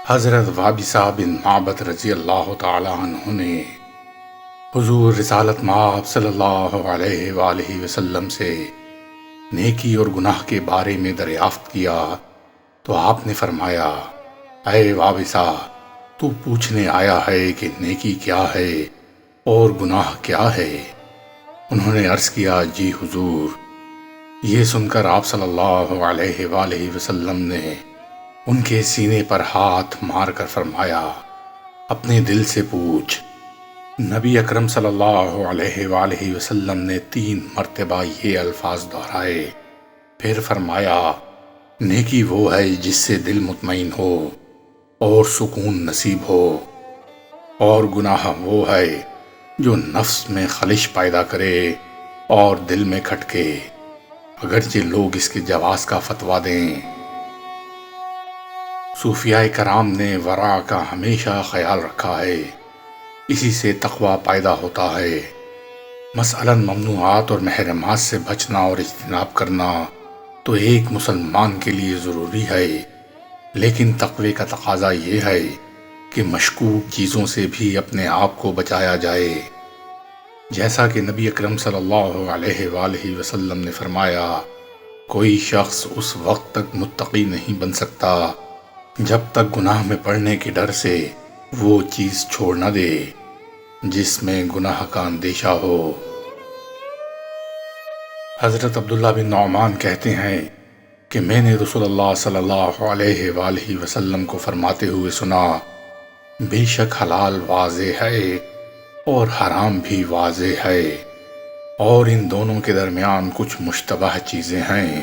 حضرت وابصہ بن معبد رضی اللہ تعالی عنہ نے حضور رسالت مآب صلی اللہ علیہ وآلہ وسلم سے نیکی اور گناہ کے بارے میں دریافت کیا تو آپ نے فرمایا، اے وابصہ، تو پوچھنے آیا ہے کہ نیکی کیا ہے اور گناہ کیا ہے؟ انہوں نے عرض کیا، جی حضور۔ یہ سن کر آپ صلی اللہ علیہ وآلہ وسلم نے ان کے سینے پر ہاتھ مار کر فرمایا، اپنے دل سے پوچھ۔ نبی اکرم صلی اللہ علیہ وآلہ وسلم نے 3 مرتبہ یہ الفاظ دہرائے، پھر فرمایا، نیکی وہ ہے جس سے دل مطمئن ہو اور سکون نصیب ہو، اور گناہ وہ ہے جو نفس میں خلش پیدا کرے اور دل میں کھٹکے، اگرچہ لوگ اس کے جواز کا فتویٰ دیں۔ صوفیاء کرام نے ورع کا ہمیشہ خیال رکھا ہے، اسی سے تقوی پیدا ہوتا ہے۔ مثلاً ممنوعات اور محرمات سے بچنا اور اجتناب کرنا تو ایک مسلمان کے لیے ضروری ہے، لیکن تقوی کا تقاضا یہ ہے کہ مشکوک چیزوں سے بھی اپنے آپ کو بچایا جائے، جیسا کہ نبی اکرم صلی اللہ علیہ وآلہ وسلم نے فرمایا، کوئی شخص اس وقت تک متقی نہیں بن سکتا جب تک گناہ میں پڑنے کے ڈر سے وہ چیز چھوڑ نہ دے جس میں گناہ کا اندیشہ ہو۔ حضرت عبداللہ بن نعمان کہتے ہیں کہ میں نے رسول اللہ صلی اللہ علیہ وآلہ وسلم کو فرماتے ہوئے سنا، بے شک حلال واضح ہے اور حرام بھی واضح ہے، اور ان دونوں کے درمیان کچھ مشتبہ چیزیں ہیں،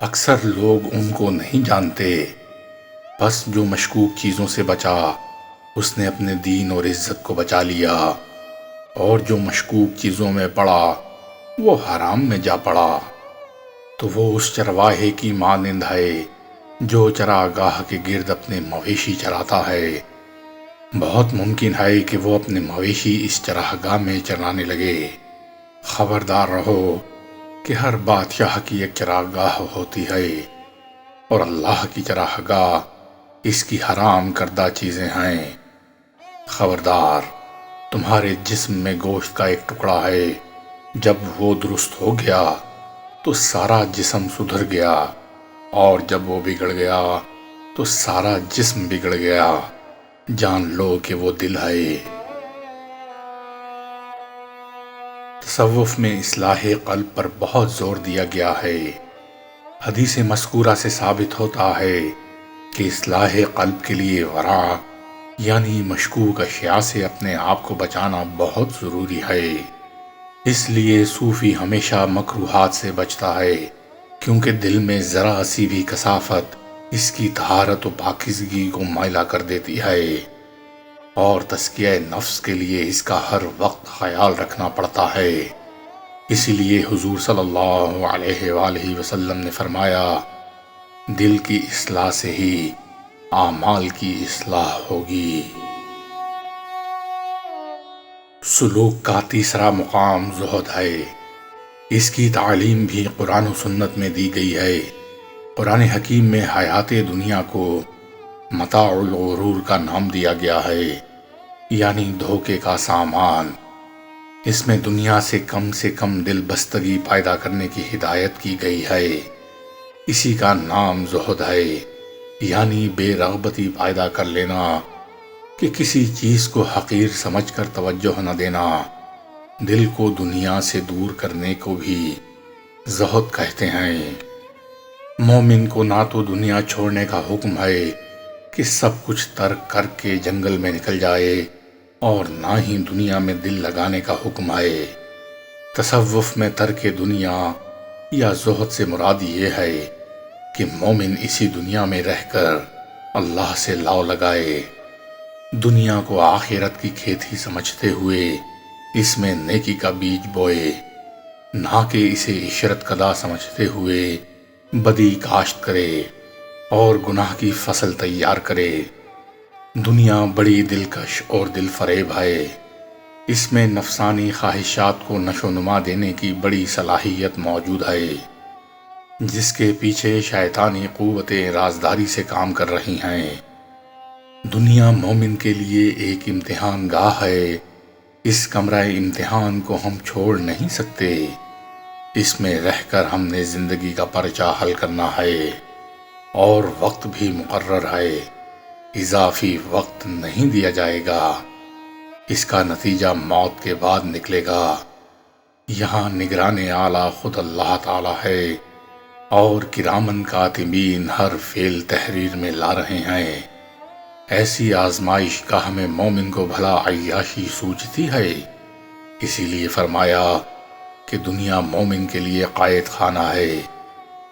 اکثر لوگ ان کو نہیں جانتے۔ بس جو مشکوک چیزوں سے بچا اس نے اپنے دین اور عزت کو بچا لیا، اور جو مشکوک چیزوں میں پڑا وہ حرام میں جا پڑا تو وہ اس چرواہے کی مانند ہے جو چراگاہ کے گرد اپنے مویشی چراتا ہے۔ بہت ممکن ہے کہ وہ اپنے مویشی اس چراگاہ میں چرانے لگے۔ خبردار رہو کہ ہر بادشاہ کی ایک چراگاہ ہوتی ہے، اور اللہ کی چراگاہ اس کی حرام کردہ چیزیں ہیں۔ خبردار، تمہارے جسم میں گوشت کا ایک ٹکڑا ہے، جب وہ درست ہو گیا تو سارا جسم سدھر گیا، اور جب وہ بگڑ گیا تو سارا جسم بگڑ گیا، جان لو کہ وہ دل ہے۔ تصوف میں اصلاح قلب پر بہت زور دیا گیا ہے۔ حدیث مذکورہ سے ثابت ہوتا ہے کہ اصلاح قلب کے لیے ورع یعنی مشکوک اشیاء سے اپنے آپ کو بچانا بہت ضروری ہے۔ اس لیے صوفی ہمیشہ مکروہات سے بچتا ہے، کیونکہ دل میں ذرا سی بھی کثافت اس کی طہارت و پاکیزگی کو مائلہ کر دیتی ہے، اور تزکیہ نفس کے لیے اس کا ہر وقت خیال رکھنا پڑتا ہے۔ اسی لیے حضور صلی اللہ علیہ وآلہ وسلم نے فرمایا، دل کی اصلاح سے ہی اعمال کی اصلاح ہوگی۔ سلوک کا تیسرا مقام زہد ہے۔ اس کی تعلیم بھی قرآن و سنت میں دی گئی ہے۔ قرآن حکیم میں حیات دنیا کو متاع الغرور کا نام دیا گیا ہے، یعنی دھوکے کا سامان۔ اس میں دنیا سے کم دل بستگی پیدا کرنے کی ہدایت کی گئی ہے۔ اسی کا نام زہد ہے، یعنی بے رغبتی پیدا کر لینا، کہ کسی چیز کو حقیر سمجھ کر توجہ نہ دینا۔ دل کو دنیا سے دور کرنے کو بھی زہد کہتے ہیں۔ مومن کو نہ تو دنیا چھوڑنے کا حکم ہے کہ سب کچھ ترک کر کے جنگل میں نکل جائے، اور نہ ہی دنیا میں دل لگانے کا حکم ہے۔ تصوف میں ترک دنیا یا زہد سے مراد یہ ہے کہ مومن اسی دنیا میں رہ کر اللہ سے لاؤ لگائے، دنیا کو آخرت کی کھیتی سمجھتے ہوئے اس میں نیکی کا بیج بوئے، نہ کہ اسے عشرت کدہ سمجھتے ہوئے بدی کاشت کرے اور گناہ کی فصل تیار کرے۔ دنیا بڑی دلکش اور دل فریب ہے۔ اس میں نفسانی خواہشات کو نشو و نما دینے کی بڑی صلاحیت موجود ہے، جس کے پیچھے شیطانی قوتیں رازداری سے کام کر رہی ہیں۔ دنیا مومن کے لیے ایک امتحان گاہ ہے، اس کمرہ امتحان کو ہم چھوڑ نہیں سکتے۔ اس میں رہ کر ہم نے زندگی کا پرچہ حل کرنا ہے، اور وقت بھی مقرر ہے، اضافی وقت نہیں دیا جائے گا۔ اس کا نتیجہ موت کے بعد نکلے گا۔ یہاں نگران اعلیٰ خود اللہ تعالی ہے، اور کرامن کاتبین ہر فعل تحریر میں لا رہے ہیں۔ ایسی آزمائش کا ہمیں مومن کو بھلا عیاشی سوچتی ہے، اسی لیے فرمایا کہ دنیا مومن کے لیے قائد خانہ ہے،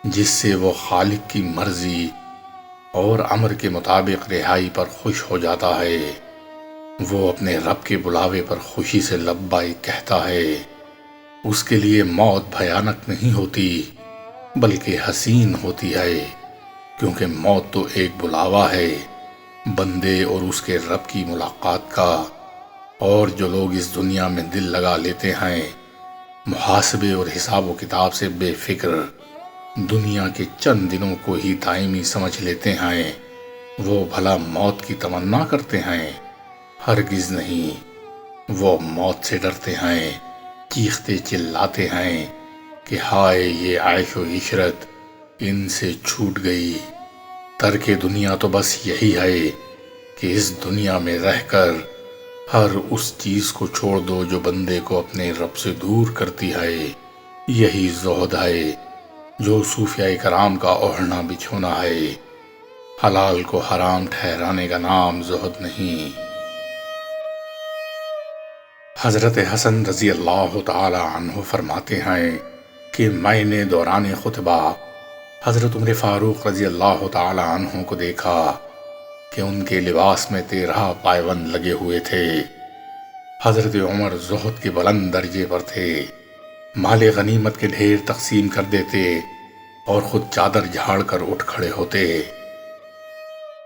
جس سے وہ خالق کی مرضی اور امر کے مطابق رہائی پر خوش ہو جاتا ہے۔ وہ اپنے رب کے بلاوے پر خوشی سے لبیک کہتا ہے۔ اس کے لیے موت بھیانک نہیں ہوتی بلکہ حسین ہوتی ہے، کیونکہ موت تو ایک بلاوا ہے بندے اور اس کے رب کی ملاقات کا۔ اور جو لوگ اس دنیا میں دل لگا لیتے ہیں، محاسبے اور حساب و کتاب سے بے فکر، دنیا کے چند دنوں کو ہی دائمی سمجھ لیتے ہیں، وہ بھلا موت کی تمنا کرتے ہیں؟ ہرگز نہیں۔ وہ موت سے ڈرتے ہیں، چیختے چلاتے ہیں کہ ہائے یہ عیش و عشرت ان سے چھوٹ گئی۔ ترک دنیا تو بس یہی ہے کہ اس دنیا میں رہ کر ہر اس چیز کو چھوڑ دو جو بندے کو اپنے رب سے دور کرتی ہے۔ یہی زہد ہے جو صوفیاء کرام کا اوڑھنا بچھونا ہے۔ حلال کو حرام ٹھہرانے کا نام زہد نہیں۔ حضرت حسن رضی اللہ تعالی عنہ فرماتے ہیں کہ میں نے دوران خطبہ حضرت عمر فاروق رضی اللہ تعالی عنہ کو دیکھا کہ ان کے لباس میں 13 پائبند لگے ہوئے تھے۔ حضرت عمر زہد کے بلند درجے پر تھے، مال غنیمت کے ڈھیر تقسیم کر دیتے اور خود چادر جھاڑ کر اٹھ کھڑے ہوتے۔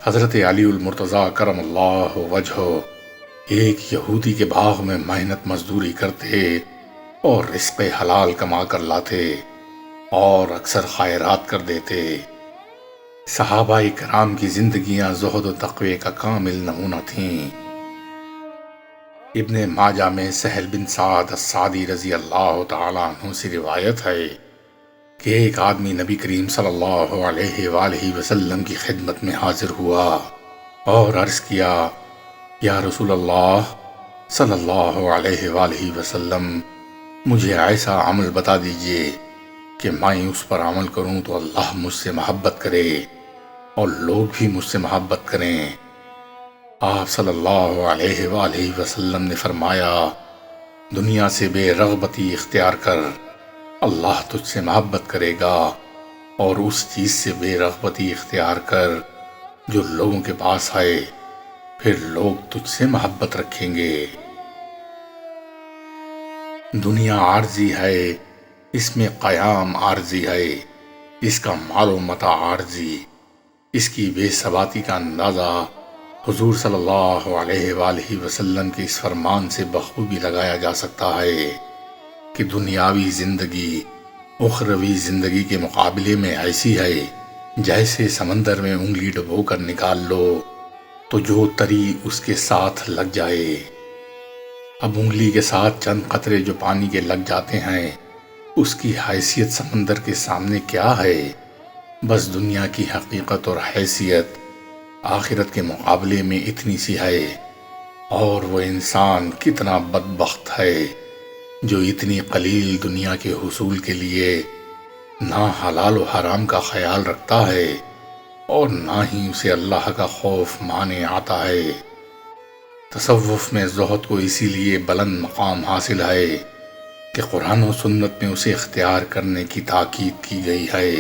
حضرت علی المرتضیٰ کرم اللہ وجہہ ایک یہودی کے باغ میں محنت مزدوری کرتے اور رزق حلال کما کر لاتے اور اکثر خیرات کر دیتے۔ صحابہ کرام کی زندگیاں زہد و تقوی کا کامل نمونہ تھیں۔ ابن ماجہ میں سہل بن سعد الساعدی رضی اللہ تعالیٰ عنہ سے روایت ہے کہ ایک آدمی نبی کریم صلی اللہ علیہ وآلہ وسلم کی خدمت میں حاضر ہوا اور عرض کیا، یا رسول اللہ صلی اللہ علیہ وآلہ وسلم، مجھے ایسا عمل بتا دیجئے کہ میں اس پر عمل کروں تو اللہ مجھ سے محبت کرے اور لوگ بھی مجھ سے محبت کریں۔ آپ صلی اللہ علیہ وآلہ وسلم نے فرمایا، دنیا سے بے رغبتی اختیار کر، اللہ تجھ سے محبت کرے گا، اور اس چیز سے بے رغبتی اختیار کر جو لوگوں کے پاس ہے، پھر لوگ تجھ سے محبت رکھیں گے۔ دنیا عارضی ہے، اس میں قیام عارضی ہے، اس کا مال و متاع عارضی۔ اس کی بے ثباتی کا اندازہ حضور صلی اللہ علیہ وآلہ وسلم کے اس فرمان سے بخوبی لگایا جا سکتا ہے کہ دنیاوی زندگی اخروی زندگی کے مقابلے میں ایسی ہے جیسے سمندر میں انگلی ڈبو کر نکال لو تو جو تری اس کے ساتھ لگ جائے۔ اب انگلی کے ساتھ چند قطرے جو پانی کے لگ جاتے ہیں، اس کی حیثیت سمندر کے سامنے کیا ہے؟ بس دنیا کی حقیقت اور حیثیت آخرت کے مقابلے میں اتنی سی ہے، اور وہ انسان کتنا بدبخت ہے جو اتنی قلیل دنیا کے حصول کے لیے نہ حلال و حرام کا خیال رکھتا ہے اور نہ ہی اسے اللہ کا خوف مانے آتا ہے۔ تصوف میں زہد کو اسی لیے بلند مقام حاصل ہے کہ قرآن و سنت میں اسے اختیار کرنے کی تاکید کی گئی ہے۔